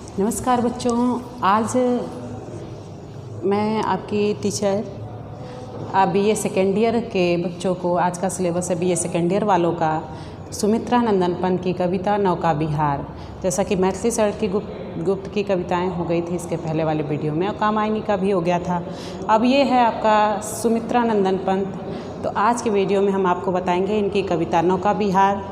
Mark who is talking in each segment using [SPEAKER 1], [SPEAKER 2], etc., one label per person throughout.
[SPEAKER 1] नमस्कार बच्चों, आज मैं आपकी टीचर बीए सेकेंड ईयर के बच्चों को आज का सिलेबस है बीए सेकेंड ईयर वालों का सुमित्रा नंदन पंत की कविता नौका विहार। जैसा कि मैथिली सर की गुप्त की कविताएं हो गई थी इसके पहले वाले वीडियो में और कामायनी का भी हो गया था। अब ये है आपका सुमित्रा नंदन पंत। तो आज के वीडियो में हम आपको बताएंगे इनकी कविता नौका विहार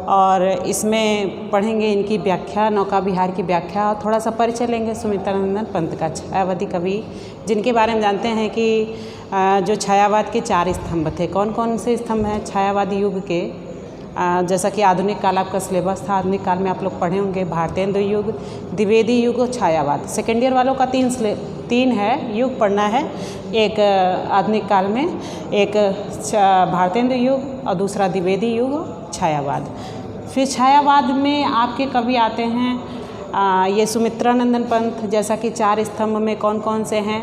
[SPEAKER 1] और इसमें पढ़ेंगे इनकी व्याख्या, नौका विहार की व्याख्या और थोड़ा सा परिचय लेंगे सुमित्रा नंदन पंत का, छायावादी कवि जिनके बारे में जानते हैं कि जो छायावाद के 4 स्तंभ थे। कौन कौन से स्तंभ हैं छायावादी युग के? जैसा कि आधुनिक काल आपका सिलेबस था, आधुनिक काल में आप लोग पढ़े होंगे भारतेंदु युग, द्विवेदी युग और छायावाद। सेकेंड ईयर वालों का तीन है युग पढ़ना है, एक आधुनिक काल में, एक भारतेंदु युग और दूसरा द्विवेदी युग छायावाद। फिर छायावाद में आपके कवि आते हैं ये सुमित्रा नंदन पंत। जैसा कि 4 स्तंभ में कौन कौन से हैं?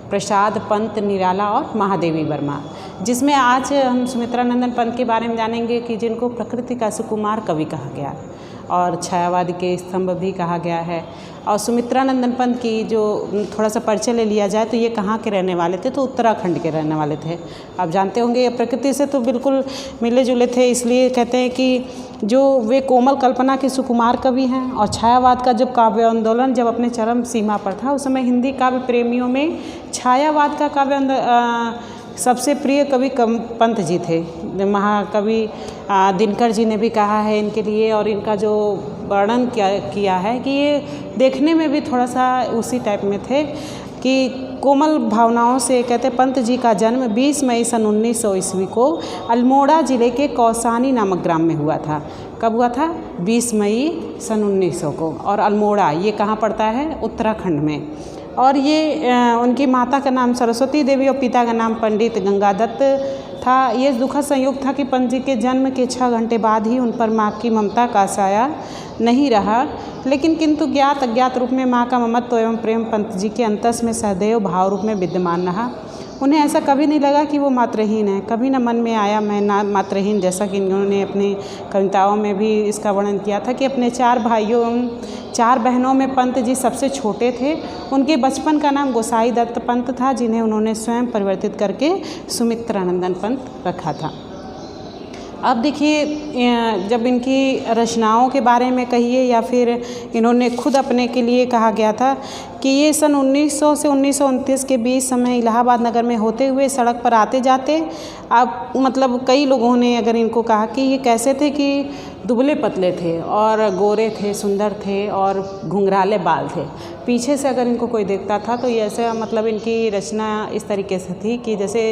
[SPEAKER 1] प्रसाद, पंत, निराला और महादेवी वर्मा। जिसमें आज हम सुमित्रा नंदन पंत के बारे में जानेंगे कि जिनको प्रकृति का सुकुमार कवि कहा गया और छायावाद के स्तंभ भी कहा गया है। और सुमित्रा नंदन पंत की जो थोड़ा सा परिचय ले लिया जाए तो ये कहाँ के रहने वाले थे? तो उत्तराखंड के रहने वाले थे। आप जानते होंगे ये प्रकृति से तो बिल्कुल मिले जुले थे, इसलिए कहते हैं कि जो वे कोमल कल्पना के सुकुमार कवि हैं। और छायावाद का जब काव्य आंदोलन जब अपने चरम सीमा पर था उस समय हिंदी काव्य प्रेमियों में छायावाद का काव्य सबसे प्रिय कवि पंत जी थे। महाकवि दिनकर जी ने भी कहा है इनके लिए और इनका जो वर्णन किया है कि ये देखने में भी थोड़ा सा उसी टाइप में थे कि कोमल भावनाओं से। कहते पंत जी का जन्म 20 मई सन 1900 ईस्वी को अल्मोड़ा ज़िले के कौसानी नामक ग्राम में हुआ था। कब हुआ था? 20 मई सन 1900 को। और अल्मोड़ा ये कहाँ पड़ता है? उत्तराखंड में। और ये उनकी माता का नाम सरस्वती देवी और पिता का नाम पंडित गंगादत्त था। ये दुखद संयोग था कि पंत जी के जन्म के 6 घंटे बाद ही उन पर माँ की ममता का साया नहीं रहा, लेकिन किंतु ज्ञात अज्ञात रूप में माँ का ममत्व एवं प्रेम पंत जी के अंतस में सदैव भाव रूप में विद्यमान रहा। उन्हें ऐसा कभी नहीं लगा कि वो मातृहीन है, कभी न मन में आया मैं ना मातृहीन। जैसा कि इन्होंने अपनी कविताओं में भी इसका वर्णन किया था कि अपने 4 भाइयों 4 बहनों में पंत जी सबसे छोटे थे। उनके बचपन का नाम गोसाई दत्त पंत था, जिन्हें उन्होंने स्वयं परिवर्तित करके सुमित्रा नंदन पंत रखा था। अब देखिए, जब इनकी रचनाओं के बारे में कहिए या फिर इन्होंने खुद अपने के लिए कहा गया था कि ये सन 1900 से 1929 के बीच समय इलाहाबाद नगर में होते हुए सड़क पर आते जाते। अब मतलब कई लोगों ने अगर इनको कहा कि ये कैसे थे कि दुबले पतले थे और गोरे थे, सुंदर थे और घुंघराले बाल थे। पीछे से अगर इनको कोई देखता था तो ये ऐसे मतलब इनकी रचना इस तरीके से थी कि जैसे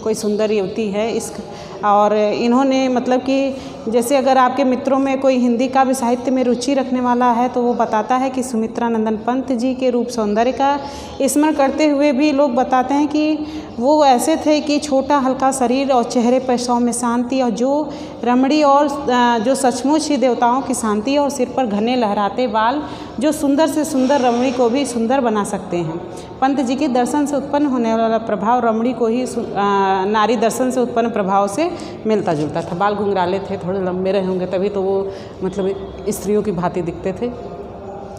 [SPEAKER 1] कोई सुंदर युवती है और इन्होंने मतलब कि जैसे अगर आपके मित्रों में कोई हिंदी काव्य साहित्य में रुचि रखने वाला है तो वो बताता है कि सुमित्रा नंदन पंत जी के रूप सौंदर्य का स्मरण करते हुए भी लोग बताते हैं कि वो ऐसे थे कि छोटा हल्का शरीर और चेहरे पर सौम्य शांति और जो रमणी और जो सचमुच ही देवताओं की शांति और सिर पर घने लहराते बाल जो सुंदर से सुंदर रमणी को भी सुंदर बना सकते हैं। पंत जी के दर्शन से उत्पन्न होने वाला प्रभाव रमणी को ही नारी दर्शन से उत्पन्न प्रभाव से मिलता जुलता था। बाल घुंघराले थे, थोड़े लंबे रहे होंगे तभी तो वो मतलब स्त्रियों की भांति दिखते थे।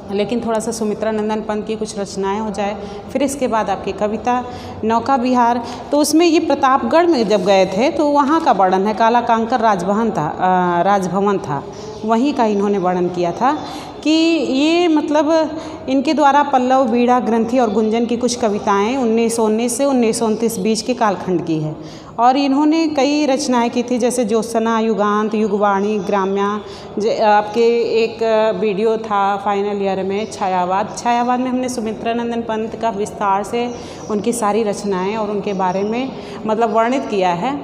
[SPEAKER 1] लेकिन थोड़ा सा सुमित्रा नंदन पंत की कुछ रचनाएं हो जाए, फिर इसके बाद आपकी कविता नौका विहार। तो उसमें ये प्रतापगढ़ में जब गए थे तो वहाँ का वर्णन है। काला कांकर राजभवन था, वहीं का इन्होंने वर्णन किया था कि ये मतलब इनके द्वारा पल्लव, बीड़ा, ग्रंथि और गुंजन की कुछ कविताएं 1919 से 1929 बीच के कालखंड की है। और इन्होंने कई रचनाएं की थी जैसे ज्योत्सना, युगांत, युगवाणी, ग्राम्या। आपके एक वीडियो था फाइनल ईयर में छायावाद में हमने सुमित्रा नंदन पंत का विस्तार से उनकी सारी रचनाएं और उनके बारे में मतलब वर्णित किया है।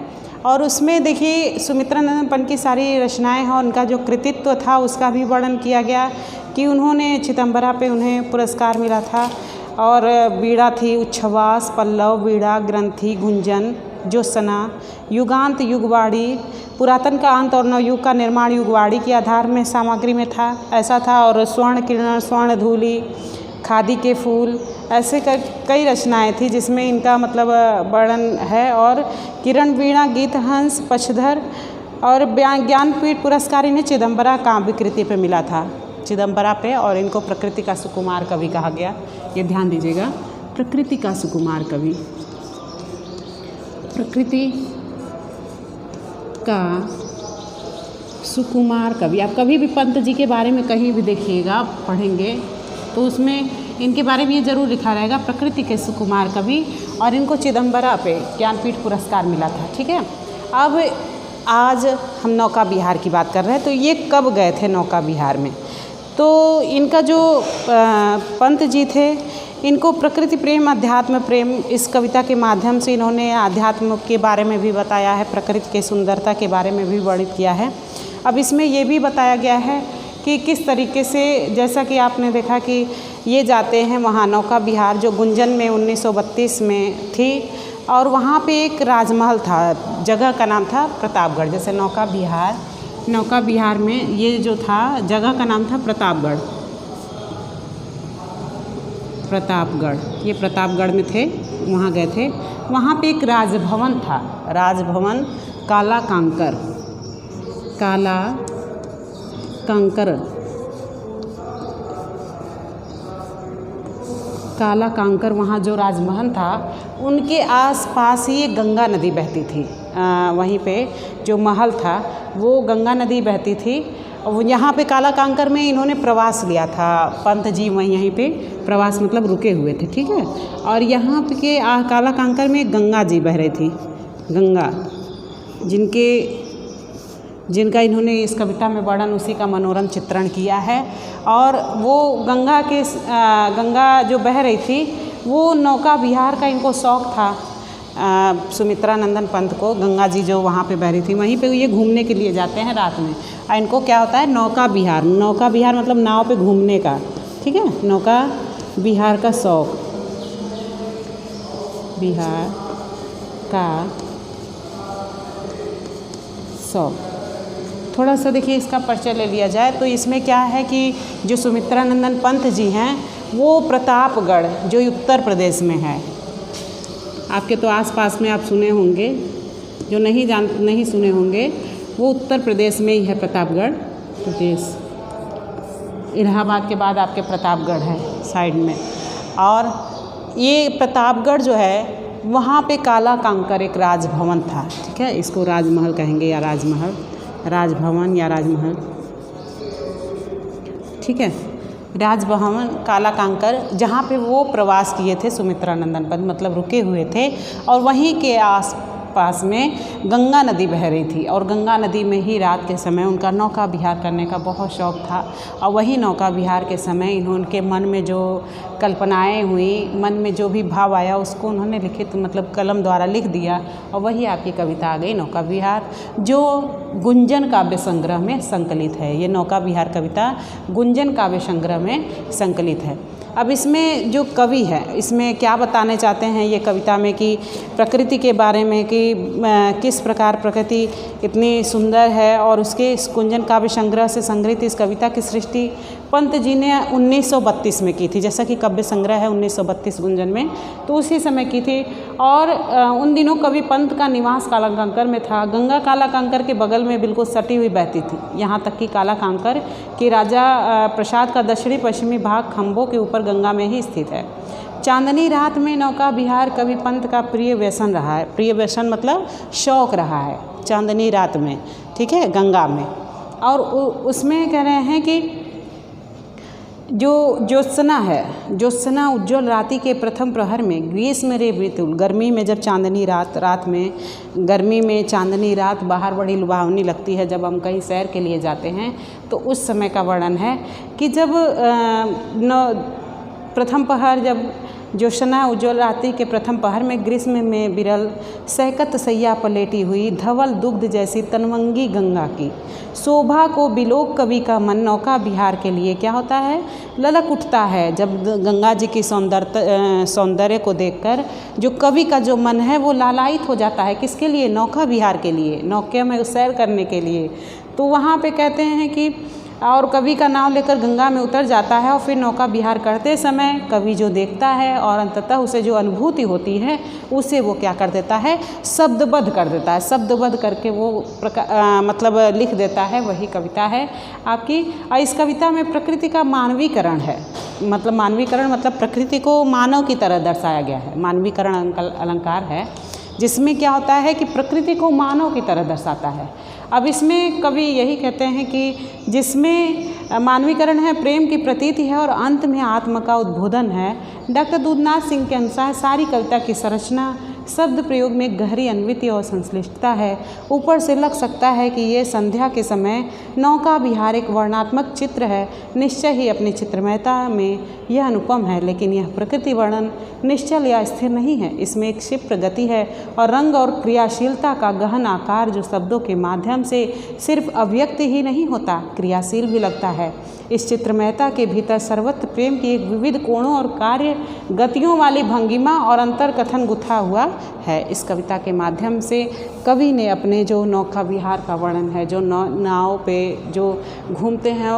[SPEAKER 1] और उसमें देखिए सुमित्रा नंदन पंत की सारी रचनाएं हैं और उनका जो कृतित्व था उसका भी वर्णन किया गया कि उन्होंने चिदम्बरा पे उन्हें पुरस्कार मिला था। और बीड़ा थी, उच्छ्वास, पल्लव, बीड़ा, ग्रंथि, गुंजन, ज्योत्सना, युगांत, युगवाणी, पुरातन का अंत और नवयुग का निर्माण युगवाणी के आधार में सामग्री में था, ऐसा था। और स्वर्ण किरण, स्वर्ण धूलि, खादी के फूल, ऐसे कई रचनाएं थी जिसमें इनका मतलब वर्णन है। और किरण वीणा, गीत हंस, पक्षधर और ज्ञानपीठ पुरस्कार इन्हें चिदम्बरा काव्य कृति पर मिला था। चिदम्बरा पे, और इनको प्रकृति का सुकुमार कवि कहा गया। ये ध्यान दीजिएगा, प्रकृति का सुकुमार कवि, प्रकृति का सुकुमार कवि। आप कभी भी पंत जी के बारे में कहीं भी देखिएगा, पढ़ेंगे तो उसमें इनके बारे में ये ज़रूर लिखा रहेगा प्रकृति के सुकुमार कवि, और इनको चिदम्बरा पे ज्ञानपीठ पुरस्कार मिला था। ठीक है, अब आज हम नौका विहार की बात कर रहे हैं। तो ये कब गए थे नौका विहार में? तो इनका जो पंत जी थे, इनको प्रकृति प्रेम, अध्यात्म प्रेम, इस कविता के माध्यम से इन्होंने अध्यात्म के बारे में भी बताया है, प्रकृति के सुंदरता के बारे में भी वर्णित किया है। अब इसमें ये भी बताया गया है कि किस तरीके से, जैसा कि आपने देखा कि ये जाते हैं वहाँ नौका विहार, जो गुंजन में 1932 में थी, और वहाँ पे एक राजमहल था, जगह का नाम था प्रतापगढ़। जैसे नौका विहार में ये जो था, जगह का नाम था प्रतापगढ़। ये प्रतापगढ़ में थे, वहाँ गए थे। वहाँ पे एक राजभवन था, राजभवन काला कांकर, वहाँ जो राजमहल था, उनके आसपास ही गंगा नदी बहती थी। वहीं पे जो महल था वो गंगा नदी बहती थी। और यहाँ पे काला कांकर में इन्होंने प्रवास लिया था, पंत जी यहीं पे प्रवास मतलब रुके हुए थे। ठीक है, और यहाँ पे के काला कांकर में गंगा जी बह रही थी, गंगा जिनका इन्होंने इस कविता में वर्णन, उसी का मनोरम चित्रण किया है। और वो गंगा जो बह रही थी, वो नौका विहार का इनको शौक़ था। सुमित्रा नंदन पंत को गंगा जी जो वहाँ पे बह रही थी, वहीं पे ये घूमने के लिए जाते हैं रात में। और इनको क्या होता है, नौका विहार मतलब नाव पे घूमने का। ठीक है, नौका विहार का शौक़, विहार का शौक़। थोड़ा सा देखिए इसका परिचय ले लिया जाए तो इसमें क्या है कि जो सुमित्रा नंदन पंत जी हैं, वो प्रतापगढ़ जो उत्तर प्रदेश में है, आपके तो आसपास में आप सुने होंगे, जो नहीं सुने होंगे वो उत्तर प्रदेश में ही है, प्रतापगढ़ प्रदेश। इलाहाबाद के बाद आपके प्रतापगढ़ है साइड में। और ये प्रतापगढ़ जो है, वहाँ पे काला कांकर एक राजभवन था। ठीक है, इसको राजमहल कहेंगे या राजभवन या राजमहल। ठीक है, राजभवन काला कांकर, जहाँ पे वो प्रवास किए थे सुमित्रा नंदन पंत, मतलब रुके हुए थे। और वहीं के आसपास में गंगा नदी बह रही थी, और गंगा नदी में ही रात के समय उनका नौका विहार करने का बहुत शौक़ था। और वही नौका विहार के समय इन्होंने मन में जो कल्पनाएं हुई, मन में जो भी भाव आया, उसको उन्होंने लिखित मतलब कलम द्वारा लिख दिया, और वही आपकी कविता आ गई नौका विहार, जो गुंजन काव्य संग्रह में संकलित है। ये नौका विहार कविता गुंजन काव्य संग्रह में संकलित है। अब इसमें जो कवि है, इसमें क्या बताने चाहते हैं ये कविता में कि प्रकृति के बारे में, कि किस प्रकार प्रकृति इतनी सुंदर है, और उसके इस गुंजन काव्य संग्रह से संग्रहित इस कविता की सृष्टि पंत जी ने 1932 में की थी। जैसा कि काव्य संग्रह है 1932 गुंजन में, तो उसी समय की थी। और उन दिनों कवि पंत का निवास काला कांकर में था। गंगा काला कांकर के बगल में बिल्कुल सटी हुई बहती थी, यहाँ तक कि काला कांकर के राजा प्रसाद का दक्षिणी पश्चिमी भाग खंभों के ऊपर गंगा में ही स्थित है। चांदनी रात में नौका विहार कवि पंत का प्रिय व्यसन रहा है। प्रिय व्यसन मतलब शौक़ रहा है चांदनी रात में। ठीक है, गंगा में। और उसमें कह रहे हैं कि जो ज्योत्सना है, ज्योत्सना उज्ज्वल राति के प्रथम प्रहर में, ग्रीष्म रे मृत्युल, गर्मी में जब चांदनी रात में, गर्मी में चांदनी रात बाहर बड़ी लुभावनी लगती है। जब हम कहीं सैर के लिए जाते हैं तो उस समय का वर्णन है कि जब प्रथम पहर, जब ज्योत्सना उज्ज्वल रात्रि के प्रथम पहर में ग्रीष्म में विरल सहकत सैया पलेटी हुई, धवल दुग्ध जैसी तनवंगी गंगा की शोभा को बिलोक कवि का मन नौका विहार के लिए क्या होता है, ललक उठता है। जब गंगा जी की सौंदर्य को देखकर जो कवि का जो मन है वो लालायित हो जाता है। किसके लिए? नौका विहार के लिए, नौके में सैर करने के लिए। तो वहाँ पे कहते हैं कि और कवि का नाम लेकर गंगा में उतर जाता है और फिर नौका विहार करते समय कवि जो देखता है और अंततः उसे जो अनुभूति होती है उसे वो क्या कर देता है, शब्दबद्ध कर देता है। शब्दबद्ध करके वो मतलब लिख देता है, वही कविता है आपकी। इस कविता में प्रकृति का मानवीकरण है, मतलब मानवीकरण मतलब प्रकृति को मानव की तरह दर्शाया गया है। मानवीकरण अलंकार है जिसमें क्या होता है कि प्रकृति को मानव की तरह दर्शाता है। अब इसमें कवि यही कहते हैं कि जिसमें मानवीकरण है, प्रेम की प्रतीति है और अंत में आत्मा का उद्बोधन है। डॉक्टर दूधनाथ सिंह के अनुसार सारी कविता की संरचना शब्द प्रयोग में गहरी अन्विति और संश्लिष्टता है। ऊपर से लग सकता है कि ये संध्या के समय नौका विहार एक वर्णनात्मक चित्र है। निश्चय ही अपनी चित्रमयता में यह अनुपम है, लेकिन यह प्रकृति वर्णन निश्चल या स्थिर नहीं है। इसमें एक क्षिप्र गति है और रंग और क्रियाशीलता का गहन आकार जो शब्दों के माध्यम से सिर्फ अभिव्यक्त ही नहीं होता, क्रियाशील भी लगता है। इस चित्रमयता के भीतर सर्वत्र प्रेम की एक विविध कोणों और कार्य गतियों वाली भंगिमा और अंतर कथन गुथा हुआ है। इस कविता के माध्यम से कवि ने अपने जो नौका विहार का वर्णन है, जो नाव पे जो घूमते हैं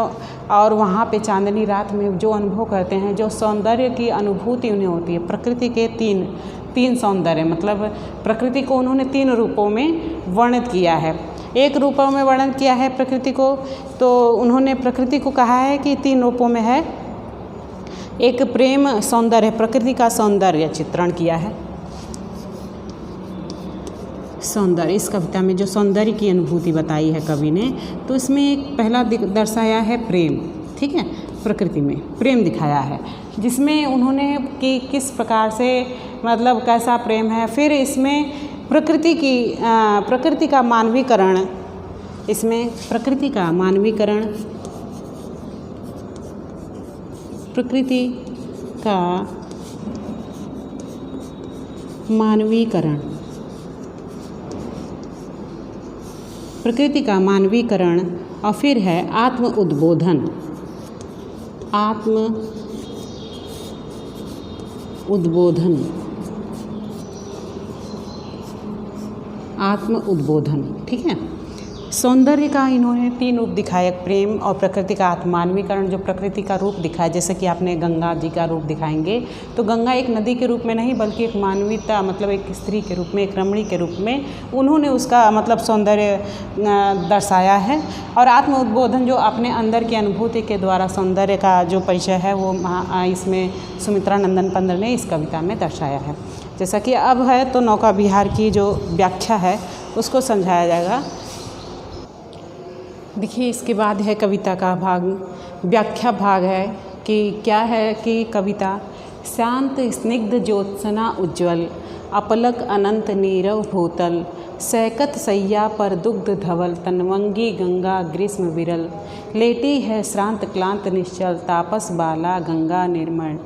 [SPEAKER 1] और वहाँ पे चांदनी रात में जो अनुभव करते हैं, जो सौंदर्य की अनुभूति उन्हें होती है। प्रकृति के तीन सौंदर्य, मतलब प्रकृति को उन्होंने 3 रूपों में वर्णित किया है। एक रूपों में वर्णन किया है प्रकृति को, तो उन्होंने प्रकृति को कहा है कि 3 रूपों में है। एक प्रेम सौंदर्य, प्रकृति का सौंदर्य चित्रण किया है। सौंदर्य, इस कविता में जो सौंदर्य की अनुभूति बताई है कवि ने, तो इसमें एक पहला दर्शाया है प्रेम, ठीक है, प्रकृति में प्रेम दिखाया है, जिसमें उन्होंने कि किस प्रकार से मतलब कैसा प्रेम है। फिर इसमें प्रकृति का मानवीकरण, इसमें प्रकृति का मानवीकरण, प्रकृति का मानवीकरण, प्रकृति का मानवीकरण और फिर है आत्म उद्बोधन, आत्म उद्बोधन, आत्म उद्बोधन, ठीक है। सौंदर्य का इन्होंने 3 रूप दिखाए, प्रेम और प्रकृति का आत्मान्वीकरण, जो प्रकृति का रूप दिखाया, जैसे कि आपने गंगा जी का रूप दिखाएंगे तो गंगा एक नदी के रूप में नहीं बल्कि एक मानवीयता, मतलब एक स्त्री के रूप में, एक रमणी के रूप में उन्होंने उसका मतलब सौंदर्य दर्शाया है। और आत्म उद्बोधन जो अपने अंदर की अनुभूति के द्वारा सौंदर्य का जो परिचय है वो इसमें सुमित्रा नंदन पंत ने इस कविता में दर्शाया है। जैसा कि अब है तो नौका विहार की जो व्याख्या है उसको समझाया जाएगा। देखिए इसके बाद है कविता का भाग, व्याख्या भाग है कि क्या है कि कविता शांत स्निग्ध ज्योत्सना उज्ज्वल, अपलक अनंत नीरव भूतल, सैकत सैया पर दुग्ध धवल, तनवंगी गंगा ग्रीष्म विरल, लेटी है श्रांत क्लांत निश्चल, तापस बाला गंगा निर्मल,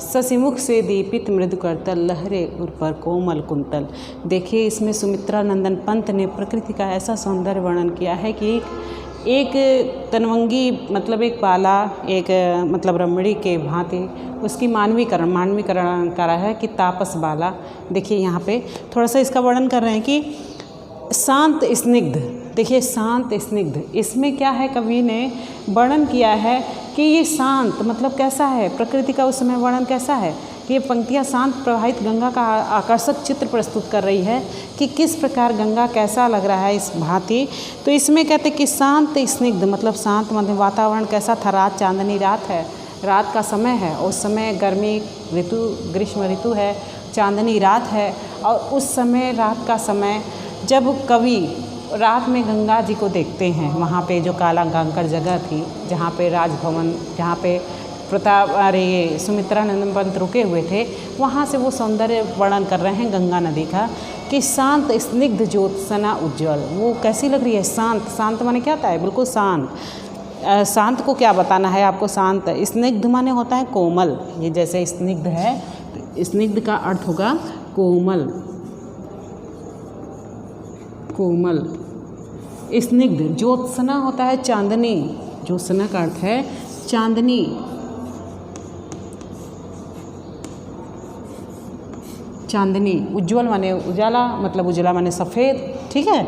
[SPEAKER 1] ससिमुख से दीपित मृदु करतल, लहरे उर पर कोमल कुंतल। देखिए इसमें सुमित्रा नंदन पंत ने प्रकृति का ऐसा सौंदर्य वर्णन किया है कि एक तनवंगी मतलब एक बाला, एक मतलब रमणी के भांति उसकी मानवीकरण करा है कि तापस बाला। देखिए यहाँ पे थोड़ा सा इसका वर्णन कर रहे हैं कि शांत स्निग्ध, देखिए शांत स्निग्ध, इसमें क्या है कवि ने वर्णन किया है कि ये शांत मतलब कैसा है, प्रकृति का उस समय वर्णन कैसा है कि ये पंक्तियाँ शांत प्रवाहित गंगा का आकर्षक चित्र प्रस्तुत कर रही है कि किस प्रकार गंगा कैसा लग रहा है इस भांति। तो इसमें कहते कि शांत स्निग्ध मतलब शांत मतलब वातावरण कैसा था, रात चांदनी रात है, रात का समय है, उस समय गर्मी ऋतु ग्रीष्म ऋतु है, चांदनी रात है। और उस समय रात का समय जब कवि रात में गंगा जी को देखते हैं, वहाँ पे जो काला कंकर जगह थी जहाँ पे राजभवन, जहाँ पे सुमित्रा नंदन पंत रुके हुए थे, वहाँ से वो सौंदर्य वर्णन कर रहे हैं गंगा नदी का कि शांत स्निग्ध ज्योत्सना उज्ज्वल, वो कैसी लग रही है, शांत। शांत माने क्या होता है, बिल्कुल शांत। शांत को क्या बताना है आपको, शांत। स्निग्ध माने होता है कोमल, ये जैसे स्निग्ध है तो स्निग्ध का अर्थ होगा कोमल, कोमल। स्निग्ध, ज्योत्सना होता है चांदनी, ज्योत्सना का अर्थ है चांदनी, चांदनी। उज्ज्वल माने उजाला, मतलब उजाला माने सफ़ेद, ठीक है।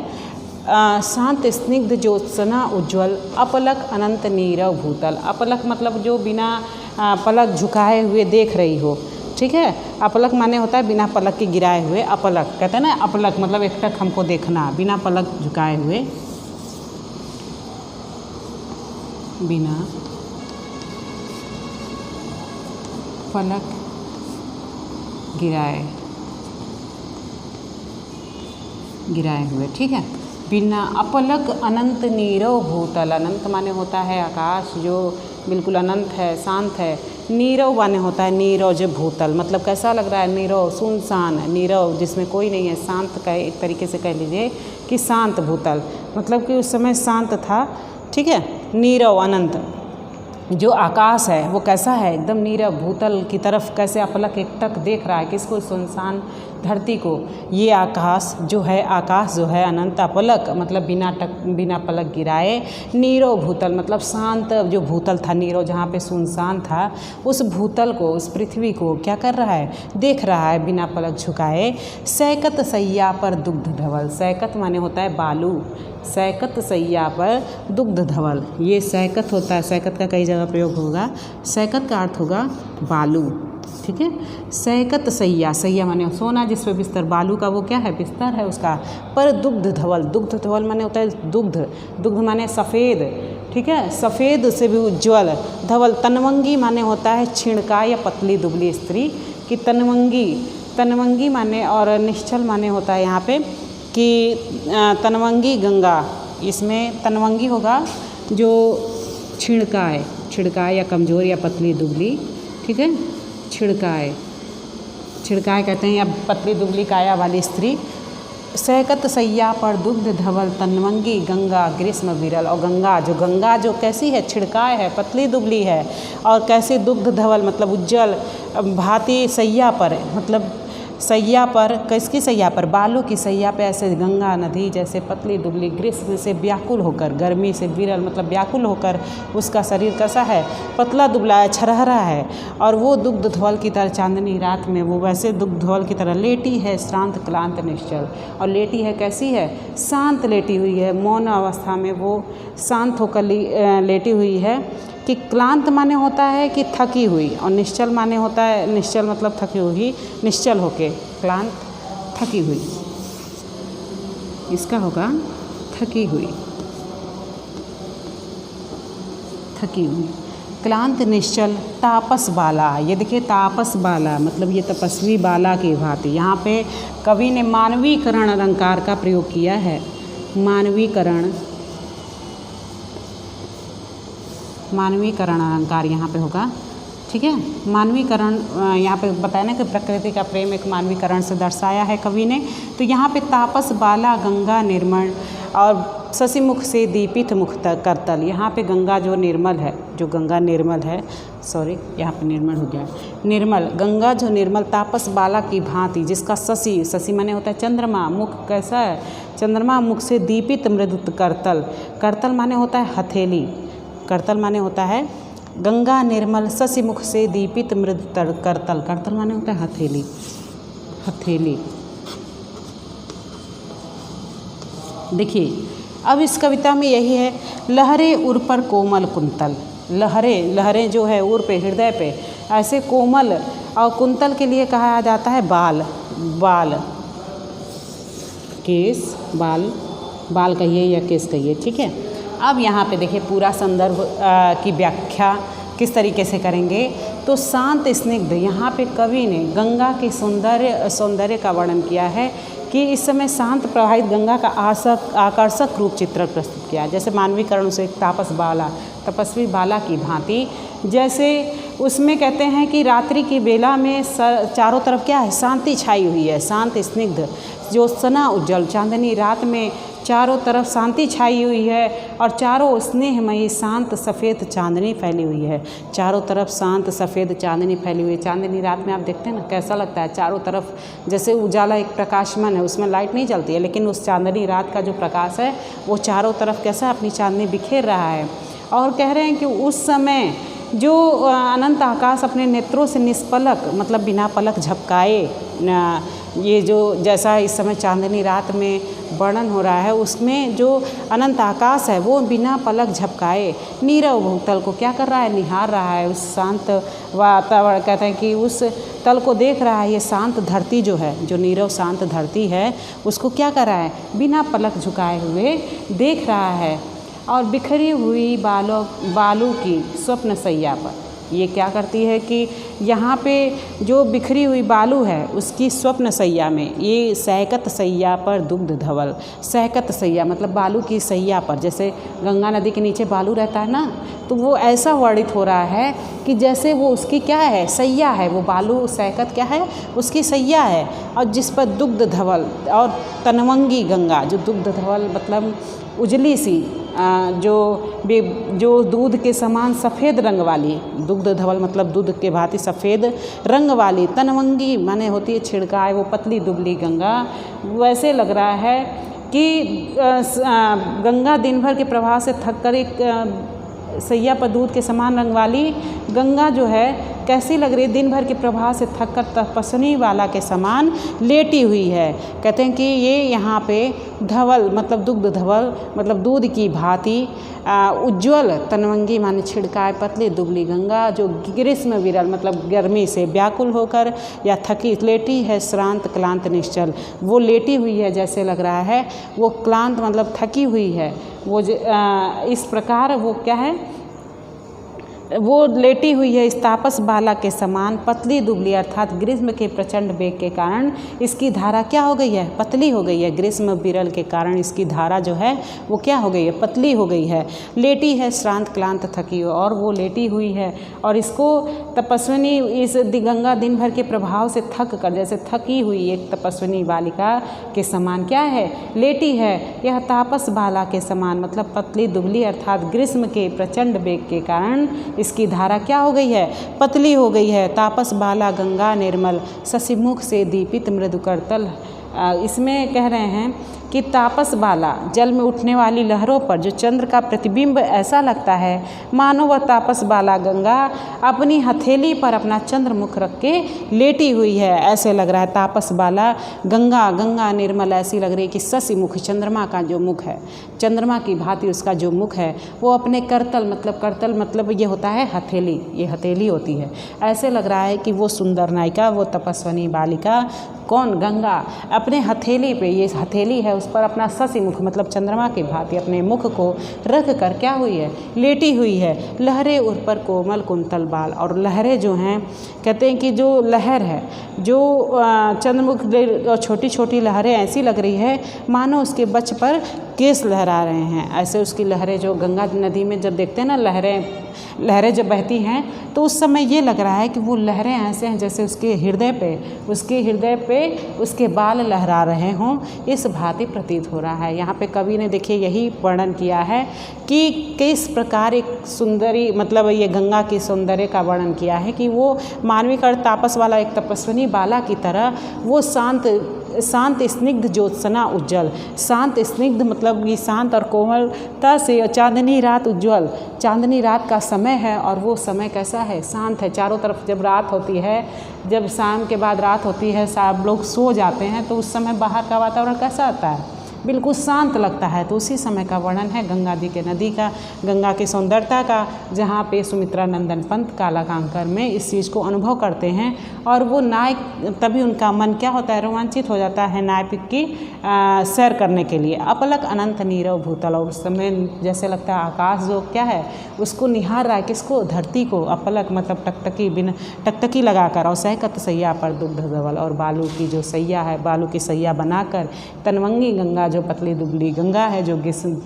[SPEAKER 1] शांत स्निग्ध ज्योत्सना उज्ज्वल अपलक अनंत नीरव भूतल। अपलक मतलब जो बिना पलक झुकाए हुए देख रही हो, ठीक है। अपलक माने होता है बिना पलक के गिराए हुए, अपलक कहते हैं ना, अपलक मतलब एकटक हमको देखना, बिना पलक झुकाए हुए, बिना पलक गिराए हुए, ठीक है। बिना अपलक अनंत नीरव भूतल। अनंत माने होता है आकाश जो बिल्कुल अनंत है, शांत है। नीरव माने होता है नीरव जो भूतल, मतलब कैसा लग रहा है, नीरव सुनसान, नीरव जिसमें कोई नहीं है, शांत का एक तरीके से कह लीजिए कि शांत भूतल, मतलब कि उस समय शांत था, ठीक है। नीरव अनंत जो आकाश है वो कैसा है, एकदम नीरव भूतल की तरफ कैसे अपलक एकटक देख रहा है, किसको, सुनसान धरती को। ये आकाश जो है अनंत अपलक मतलब बिना पलक गिराए, नीरव भूतल मतलब शांत जो भूतल था, नीरव जहाँ पे सुनसान था, उस भूतल को, उस पृथ्वी को क्या कर रहा है, देख रहा है बिना पलक झुकाए। सैकत सैया पर दुग्ध धवल। सैकत माने होता है बालू, सैकत सैया पर दुग्ध धवल। ये सैकत होता है, सैकत का कई जगह प्रयोग होगा। सैकत का अर्थ होगा बालू, ठीक है। सैकत सैया, सैया माने सोना जिस पे बिस्तर, बालू का वो क्या है, बिस्तर है उसका। पर दुग्ध धवल, दुग्ध धवल माने होता है दुग्ध, दुग्ध माने सफ़ेद, ठीक है, सफ़ेद से भी उज्ज्वल। धवल तनवंगी माने होता है छिणका या पतली दुबली स्त्री की तनवंगी, तनवंगी माने, और निश्चल माने होता है यहाँ पे कि तनवंगी गंगा, इसमें तनवंगी होगा जो छिड़काए या कमज़ोर या पतली दुबली, ठीक है, छिड़काए कहते हैं, या पतली दुबली काया वाली स्त्री। सैकत सैया पर दुग्ध धवल तनवंगी गंगा ग्रीष्म विरल। और गंगा जो कैसी है, छिड़काए है, पतली दुबली है, और कैसे दुग्ध धवल मतलब उज्जवल भांति सैया पर, मतलब सैया पर, किसकी सैया पर, बालू की सैया पे ऐसे गंगा नदी जैसे पतली दुबली ग्रीष्म से व्याकुल होकर, गर्मी से विरल मतलब व्याकुल होकर, उसका शरीर कैसा है, पतला दुबला है, छरहरा है, और वो दुग्ध धवल की तरह चांदनी रात में वो वैसे दुग्ध धवल की तरह लेटी है, श्रांत क्लांत निश्चल। और लेटी है कैसी है, शांत लेटी हुई है, मौन अवस्था में वो शांत होकर लेटी हुई है। कि क्लांत माने होता है कि थकी हुई, और निश्चल माने होता है, निश्चल मतलब थकी हुई, निश्चल होके, क्लांत थकी हुई, इसका होगा थकी हुई, क्लांत निश्चल तापस बाला। ये देखिए तापस बाला मतलब ये तपस्वी बाला की भांति। यहाँ पे कवि ने मानवीकरण अलंकार का प्रयोग किया है। मानवीकरण अलंकार यहाँ पे होगा, ठीक है। मानवीकरण यहाँ पे बताया ना कि प्रकृति का प्रेम एक मानवीकरण से दर्शाया है कवि ने। तो यहाँ पे तापस बाला गंगा निर्मल और शशिमुख से दीपित मुख तक करतल। यहाँ पे गंगा जो निर्मल है, जो गंगा निर्मल है, सॉरी यहाँ पे निर्मल हो गया, निर्मल गंगा जो निर्मल तापस बाला की भांति, जिसका शशि माने होता है चंद्रमा, मुख कैसा है, चंद्रमा मुख से दीपित मृदुत करतल माने होता है हथेली, करतल माने होता है गंगा निर्मल शशिमुख से दीपित मृद करतल माने होता है हथेली। देखिए अब इस कविता में यही है, लहरे उर पर कोमल कुंतल। लहरें जो है उर पे, हृदय पे, ऐसे कोमल, और कुंतल के लिए कहा जाता है बाल, केस, बाल कहिए या केस कहिए, ठीक है। अब यहाँ पे देखिए पूरा संदर्भ की व्याख्या किस तरीके से करेंगे। तो शांत स्निग्ध, यहाँ पे कवि ने गंगा के सौंदर्य का वर्णन किया है कि इस समय शांत प्रवाहित गंगा का आकर्षक रूप चित्रण प्रस्तुत किया, जैसे मानवीकरण से तापस बाला, तपस्वी बाला की भांति। जैसे उसमें कहते हैं कि रात्रि की बेला में चारों तरफ क्या है, शांति छाई हुई है, शांत स्निग्ध ज्योत्सना उज्जवल, चांदनी रात में चारों तरफ शांति छाई हुई है, और चारों स्नेहमयी शांत सफ़ेद चांदनी फैली हुई है, चारों तरफ शांत सफ़ेद चांदनी फैली हुई है। चांदनी रात में आप देखते हैं ना कैसा लगता है, चारों तरफ जैसे उजाला एक प्रकाशमान है, उसमें लाइट नहीं जलती है, लेकिन उस चांदनी रात का जो प्रकाश है वो चारों तरफ कैसा अपनी चांदनी बिखेर रहा है। और कह रहे हैं कि उस समय जो अनंत आकाश अपने नेत्रों से निष्पलक मतलब बिना पलक झपकाए ये जो जैसा इस समय चांदनी रात में वर्णन हो रहा है, उसमें जो अनंत आकाश है वो बिना पलक झपकाए नीरव भूतल को क्या कर रहा है, निहार रहा है। उस शांत वातावरण कहते हैं कि उस तल को देख रहा है। ये शांत धरती जो है, जो नीरव शांत धरती है, उसको क्या कर रहा है, बिना पलक झुकाए हुए देख रहा है। और बिखरी हुई बालू की स्वप्न सैया पर ये क्या करती है कि यहाँ पे जो बिखरी हुई बालू है उसकी स्वप्न सैया में, ये सहकत सैया पर दुग्ध धवल, सहकत सैया मतलब बालू की सैया पर, जैसे गंगा नदी के नीचे बालू रहता है ना, तो वो ऐसा वर्णित हो रहा है कि जैसे वो उसकी क्या है, सैया है। वो बालू सहकत क्या है, उसकी सैया है। और जिस पर दुग्ध धवल और तनवंगी गंगा, जो दुग्ध धवल मतलब उजली सी जो दूध के समान सफ़ेद रंग वाली, दुग्ध धवल मतलब दूध के भांति सफ़ेद रंग वाली, तनवंगी माने होती है छिड़काए, वो पतली दुबली गंगा, वैसे लग रहा है कि गंगा दिन भर के प्रवाह से थक कर एक सैया पर दूध के समान रंग वाली गंगा जो है कैसी लग रही है, दिन भर के प्रवाह से थक कर तपस्विनी बाला के समान लेटी हुई है। कहते हैं कि ये यहाँ पे धवल मतलब दुग्ध धवल मतलब दूध की भांति उज्ज्वल तनवंगी माने छिड़काए पतली दुबली गंगा, जो ग्रीष्म विरल मतलब गर्मी से व्याकुल होकर या थकी लेटी है, श्रांत क्लांत निश्चल, वो लेटी हुई है जैसे लग रहा है, वो क्लांत मतलब थकी हुई है। वो इस प्रकार वो क्या है, वो लेटी हुई है इस तापस बाला के समान पतली दुबली, अर्थात ग्रीष्म के प्रचंड वेग के कारण इसकी धारा क्या हो गई है, पतली हो गई है। ग्रीष्म विरल के कारण इसकी धारा जो है वो क्या हो गई है, पतली हो गई है। लेटी है श्रांत क्लांत थकी हो, और वो लेटी हुई है और इसको तपस्विनी इस गंगा दिन भर के प्रभाव से थक कर, जैसे थकी हुई एक तपस्विनी बालिका के समान क्या है, लेटी है। यह तापस बाला के समान मतलब पतली दुबली, अर्थात ग्रीष्म के प्रचंड वेग के कारण इसकी धारा क्या हो गई है, पतली हो गई है। तापस बाला गंगा निर्मल शशिमुख से दीपित मृदु करतल, इसमें कह रहे हैं कि तापस बाला जल में उठने वाली लहरों पर जो चंद्र का प्रतिबिंब ऐसा लगता है मानो वह तापस बाला गंगा अपनी हथेली पर अपना चंद्र मुख रख के लेटी हुई है, ऐसे लग रहा है। तापस बाला गंगा निर्मल ऐसी लग रही है कि शशि मुख, चंद्रमा का जो मुख है, चंद्रमा की भांति उसका जो मुख है वो अपने करतल मतलब ये होता है हथेली, ये हथेली होती है। ऐसे लग रहा है कि वो सुंदर नायिका, वो तपस्विनी बालिका कौन, गंगा अपने हथेली पे, ये हथेली है उस पर अपना शशि मुख मतलब चंद्रमा की भांति अपने मुख को रख कर क्या हुई है, लेटी हुई है। लहरें उर पर कोमल कुंतल बाल, और लहरें जो हैं कहते हैं कि जो लहर है, जो चंद्रमुख छोटी छोटी लहरें ऐसी लग रही है मानो उसके बच पर केस लहरा रहे हैं। ऐसे उसकी लहरें जो गंगा नदी में जब देखते हैं ना लहरें जब बहती हैं तो उस समय ये लग रहा है कि वो लहरें ऐसे हैं जैसे उसके हृदय पे उसके बाल लहरा रहे हों, इस भांति प्रतीत हो रहा है। यहाँ पे कवि ने देखिए यही वर्णन किया है कि किस प्रकार एक सुंदरी मतलब ये गंगा की सौंदर्य का वर्णन किया है कि वो मानवी का तापस वाला एक तपस्विनी बाला की तरह वो शांत स्निग्ध ज्योत्सना उज्जवल, शांत स्निग्ध मतलब ये शांत और कोमलता से चांदनी रात उज्जवल, चांदनी रात का समय है और वो समय कैसा है, शांत है। चारों तरफ जब रात होती है, जब शाम के बाद रात होती है, सब लोग सो जाते हैं तो उस समय बाहर का वातावरण कैसा आता है, बिल्कुल शांत लगता है। तो उसी समय का वर्णन है गंगा जी के नदी का, गंगा की सौंदर्यता का, जहाँ पे सुमित्रा नंदन पंत कालाकांकर में इस चीज़ को अनुभव करते हैं। और वो नायक तभी उनका मन क्या होता है, रोमांचित हो जाता है नायक की सैर करने के लिए। अपलक अनंत नीरव भूतल, और उस समय जैसे लगता है आकाश जो क्या है उसको निहार रहा है, किसको, धरती को। अपलक मतलब टकटकी लगाकर, और सहकत सैया पर दुग्ध धवल, और बालू की जो सैया है, बालू की सैया बनाकर तनवंगी गंगा जो पतली दुबली गंगा है जो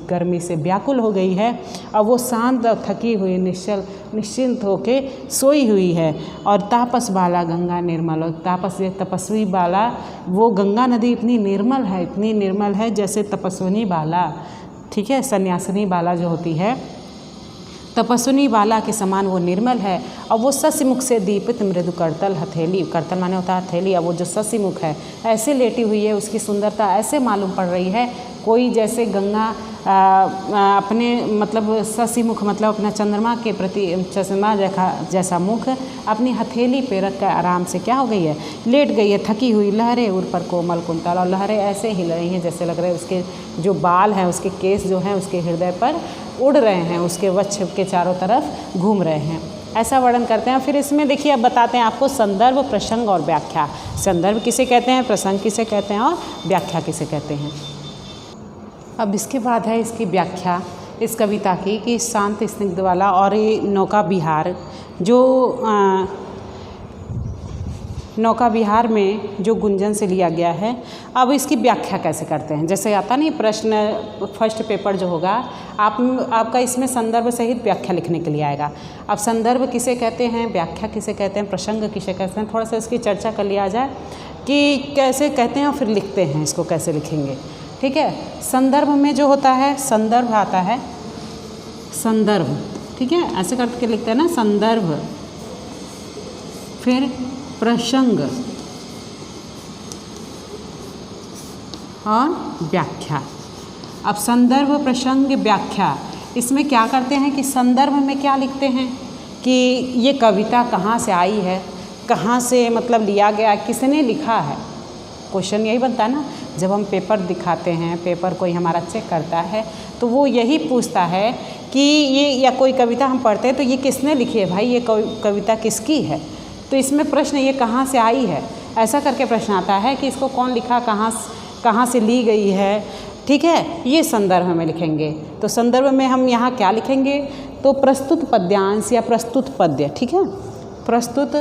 [SPEAKER 1] गर्मी से व्याकुल हो गई है, और वो शांत और थकी हुई निश्चिंत होके सोई हुई है। और तापस बाला गंगा निर्मल, और तपस्वी बाला वो गंगा नदी इतनी निर्मल है जैसे तपस्विनी बाला, ठीक है, सन्यासिनी बाला जो होती है तपस्विनी बाला के समान वो निर्मल है। और वो शशिमुख से दीपित मृदु करतल, हथेली, करतल माने होता है हथेली, और वो जो शशिमुख है ऐसे लेटी हुई है, उसकी सुंदरता ऐसे मालूम पड़ रही है कोई जैसे गंगा अपने मतलब शशिमुख मतलब अपना चंद्रमा के प्रति चंद्रमा जैसा मुख अपनी हथेली पे रख कर आराम से क्या हो गई है, लेट गई है, थकी हुई लहरें उर पर कोमल कुंतल, और लहरें ऐसे हिल रही हैं जैसे लग रहा है उसके जो बाल हैं, उसके केस जो हैं उसके हृदय पर उड़ रहे हैं, उसके वक्ष के चारों तरफ घूम रहे हैं, ऐसा वर्णन करते हैं। फिर इसमें देखिए अब बताते हैं आपको संदर्भ, प्रसंग और व्याख्या। संदर्भ किसे कहते हैं, प्रसंग किसे कहते हैं और व्याख्या किसे कहते हैं। अब इसके बाद है इसकी व्याख्या इस कविता की कि शांत स्निग्ध वाला और ये नौका विहार, जो नौका विहार में जो गुंजन से लिया गया है, अब इसकी व्याख्या कैसे करते हैं। जैसे आता नहीं प्रश्न फर्स्ट पेपर जो होगा आपका इसमें संदर्भ सहित व्याख्या लिखने के लिए आएगा। अब संदर्भ किसे कहते हैं, व्याख्या किसे कहते हैं, प्रसंग किसे कहते हैं, थोड़ा सा इसकी चर्चा कर लिया जाए कि कैसे कहते हैं और फिर लिखते हैं, इसको कैसे लिखेंगे। ठीक है, संदर्भ में जो होता है, संदर्भ आता है संदर्भ, ठीक है, ऐसे करके लिखते हैं ना संदर्भ, फिर प्रसंग और व्याख्या। अब संदर्भ, प्रसंग, व्याख्या, इसमें क्या करते हैं कि संदर्भ में क्या लिखते हैं कि ये कविता कहाँ से आई है, कहाँ से मतलब लिया गया, किसने लिखा है। क्वेश्चन यही बनता है ना, जब हम पेपर दिखाते हैं, पेपर कोई हमारा चेक करता है तो वो यही पूछता है कि ये या कोई कविता हम पढ़ते हैं तो ये किसने लिखी है भाई, ये कविता किसकी है। तो इसमें प्रश्न ये कहाँ से आई है, ऐसा करके प्रश्न आता है कि इसको कौन लिखा, कहाँ से ली गई है। ठीक है, ये संदर्भ में लिखेंगे। तो संदर्भ में हम यहाँ क्या लिखेंगे, तो प्रस्तुत पद्यांश या प्रस्तुत पद्य। ठीक है, प्रस्तुत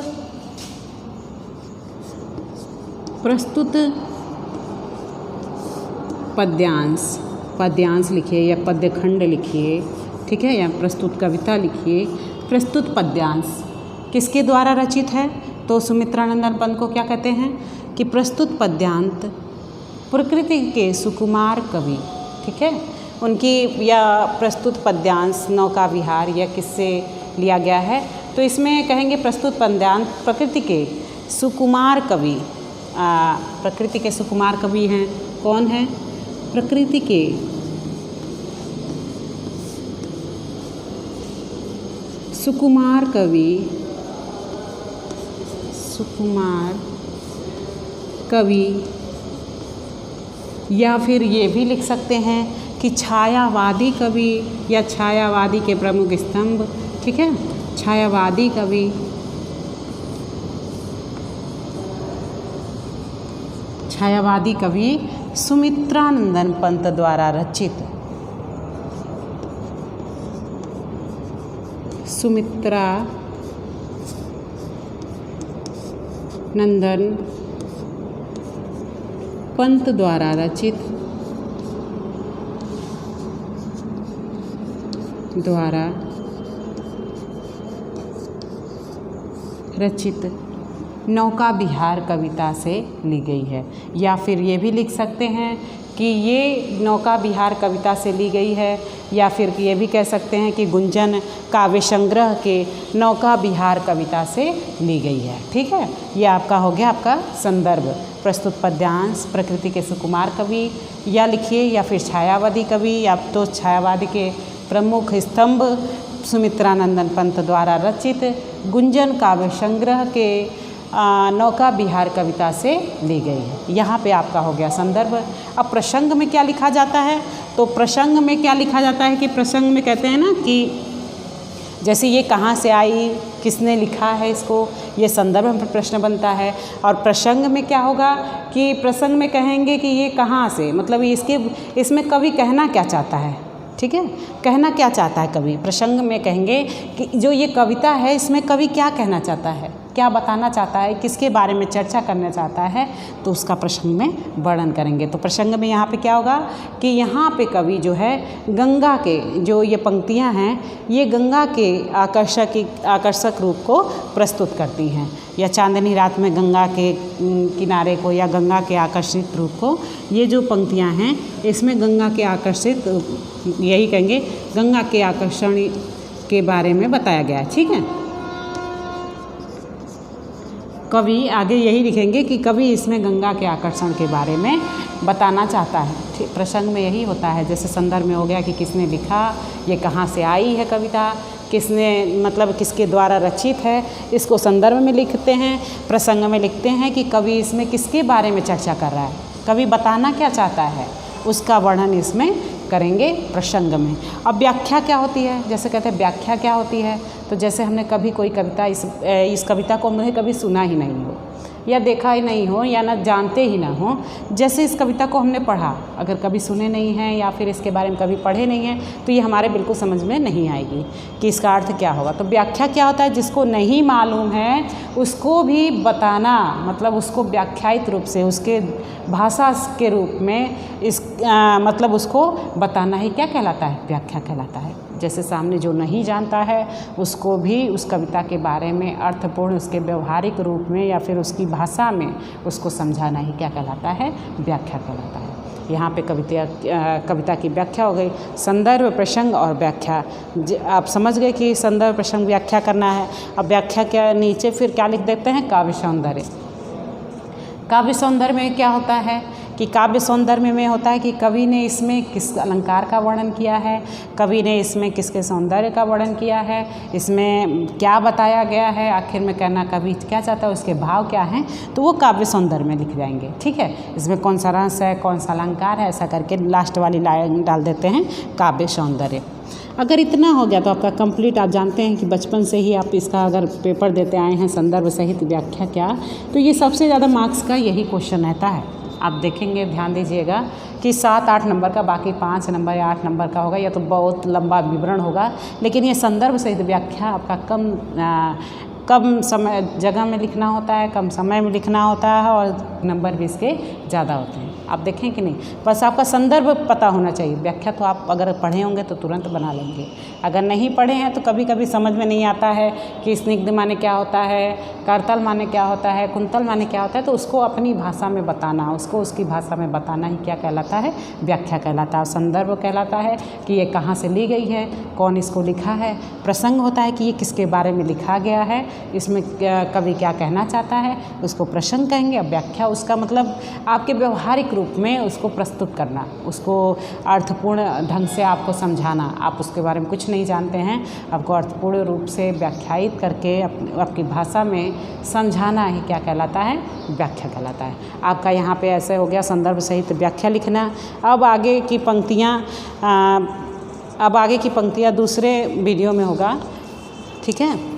[SPEAKER 1] पद्यांश लिखिए या पद्यखंड लिखिए। ठीक है, या प्रस्तुत कविता लिखिए। प्रस्तुत पद्यांश किसके द्वारा रचित है, तो सुमित्रानंदन पंत को क्या कहते हैं कि प्रस्तुत पद्यांत प्रकृति के सुकुमार कवि। ठीक है, उनकी या प्रस्तुत पद्यांश नौका विहार या किससे लिया गया है, तो इसमें कहेंगे प्रस्तुत पद्यांत प्रकृति के सुकुमार कवि। प्रकृति के सुकुमार कवि हैं, कौन हैं, प्रकृति के सुकुमार कवि, या फिर ये भी लिख सकते हैं कि छायावादी कवि या छायावादी के प्रमुख स्तंभ। ठीक है, छायावादी कवि, छायावादी कवि सुमित्रानंदन पंत द्वारा रचित। सुमित्रानंदन पंत द्वारा रचित नौका विहार कविता से ली गई है। या फिर ये भी लिख सकते हैं कि ये नौका विहार कविता से ली गई है, या फिर ये भी कह सकते हैं कि गुंजन काव्य संग्रह के नौका विहार कविता से ली गई है। ठीक है, ये आपका हो गया आपका संदर्भ। प्रस्तुत पद्यांश प्रकृति के सुकुमार कवि या लिखिए, या फिर छायावादी कवि, या तो छायावादी के प्रमुख स्तंभ सुमित्रानंदन पंत द्वारा रचित गुंजन काव्य संग्रह के नौका विहार कविता से ली गई है। यहाँ पे आपका हो गया संदर्भ। अब प्रसंग में क्या लिखा जाता है, तो प्रसंग में क्या लिखा जाता है कि प्रसंग में कहते हैं ना कि जैसे ये कहाँ से आई, किसने लिखा है इसको, ये संदर्भ में प्रश्न बनता है। और प्रसंग में क्या होगा कि प्रसंग में कहेंगे कि ये कहाँ से, मतलब इसमें कवि कहना क्या चाहता है। ठीक है, कहना क्या चाहता है कवि, प्रसंग में कहेंगे कि जो ये कविता है इसमें कवि क्या कहना चाहता है, क्या बताना चाहता है, किसके बारे में चर्चा करना चाहता है, तो उसका प्रसंग में वर्णन करेंगे। तो प्रसंग में यहाँ पे क्या होगा कि यहाँ पे कवि जो है गंगा के जो ये पंक्तियाँ हैं ये गंगा के आकर्षक रूप को प्रस्तुत करती हैं, या चांदनी रात में गंगा के किनारे को या गंगा के आकर्षित रूप को, ये जो पंक्तियाँ हैं इसमें गंगा के आकर्षित, यही कहेंगे गंगा के आकर्षण के बारे में बताया गया है। ठीक है, कवि आगे यही लिखेंगे कि कवि इसमें गंगा के आकर्षण के बारे में बताना चाहता है। ठीक, प्रसंग में यही होता है। जैसे संदर्भ में हो गया कि किसने लिखा, ये कहाँ से आई है कविता, किसने मतलब किसके द्वारा रचित है, इसको संदर्भ में लिखते हैं। प्रसंग में लिखते हैं कि कवि इसमें किसके बारे में चर्चा कर रहा है, कवि बताना क्या चाहता है, उसका वर्णन इसमें करेंगे प्रसंग में। अब व्याख्या क्या होती है, जैसे कहते हैं व्याख्या क्या होती है, तो जैसे हमने कभी कोई कविता इस कविता को हमने कभी सुना ही नहीं हो या देखा ही नहीं हो या ना जानते ही ना हो, जैसे इस कविता को हमने पढ़ा, अगर कभी सुने नहीं हैं या फिर इसके बारे में कभी पढ़े नहीं हैं तो ये हमारे बिल्कुल समझ में नहीं आएगी कि इसका अर्थ क्या होगा। तो व्याख्या क्या होता है, जिसको नहीं मालूम है उसको भी बताना, मतलब उसको व्याख्यायित रूप से उसके भाषा के रूप में मतलब उसको बताना ही क्या कहलाता है, व्याख्या कहलाता है। जैसे सामने जो नहीं जानता है उसको भी उस कविता के बारे में अर्थपूर्ण उसके व्यवहारिक रूप में या फिर उसकी भाषा में उसको समझाना ही क्या कहलाता है, व्याख्या कहलाता है। यहाँ पे कविता की व्याख्या हो गई। संदर्भ, प्रसंग और व्याख्या, आप समझ गए कि संदर्भ, प्रसंग, व्याख्या करना है। अब व्याख्या के नीचे फिर क्या लिख देते हैं, काव्य सौंदर्य। काव्य सौंदर्य में क्या होता है कि काव्य सौंदर्य में होता है कि कवि ने इसमें किस अलंकार का वर्णन किया है, कवि ने इसमें किसके सौंदर्य का वर्णन किया है, इसमें क्या बताया गया है, आखिर में कहना कवि क्या चाहता है, उसके भाव क्या हैं, तो वो काव्य सौंदर्य में लिख जाएंगे। ठीक है, इसमें कौन सा रस है, कौन सा अलंकार है, ऐसा करके लास्ट वाली लाइन डाल देते हैं काव्य सौंदर्य। अगर इतना हो गया तो आपका कंप्लीट, आप जानते हैं कि बचपन से ही आप इसका अगर पेपर देते आए हैं संदर्भ सहित व्याख्या क्या, तो ये सबसे ज़्यादा मार्क्स का यही क्वेश्चन रहता है। आप देखेंगे, ध्यान दीजिएगा कि 7-8 नंबर का, बाकी 5 नंबर या 8 नंबर का होगा, या तो बहुत लंबा विवरण होगा, लेकिन ये संदर्भ सहित व्याख्या आपका कम समय जगह में लिखना होता है, कम समय में लिखना होता है और नंबर भी इसके ज़्यादा होते हैं। आप देखें कि नहीं, बस आपका संदर्भ पता होना चाहिए। व्याख्या तो आप अगर पढ़े होंगे तो तुरंत बना लेंगे, अगर नहीं पढ़े हैं तो कभी कभी समझ में नहीं आता है कि स्निग्ध माने क्या होता है, करतल माने क्या होता है, कुंतल माने क्या होता है, तो उसको अपनी भाषा में बताना, उसको उसकी भाषा में बताना ही क्या कहलाता है, व्याख्या कहलाता है। संदर्भ कहलाता है कि ये कहाँ से ली गई है, कौन इसको लिखा है। प्रसंग होता है कि ये किसके बारे में लिखा गया है, इसमें कवि क्या कहना चाहता है, उसको प्रसंग कहेंगे। अब व्याख्या उसका मतलब आपके व्यवहारिक रूप में उसको प्रस्तुत करना, उसको अर्थपूर्ण ढंग से आपको समझाना। आप उसके बारे में कुछ नहीं जानते हैं, आपको अर्थपूर्ण रूप से व्याख्यायित करके आपकी भाषा में समझाना ही क्या कहलाता है, व्याख्या कहलाता है। आपका यहाँ पे ऐसे हो गया संदर्भ सहित व्याख्या लिखना। अब आगे की पंक्तियाँ दूसरे वीडियो में होगा, ठीक है।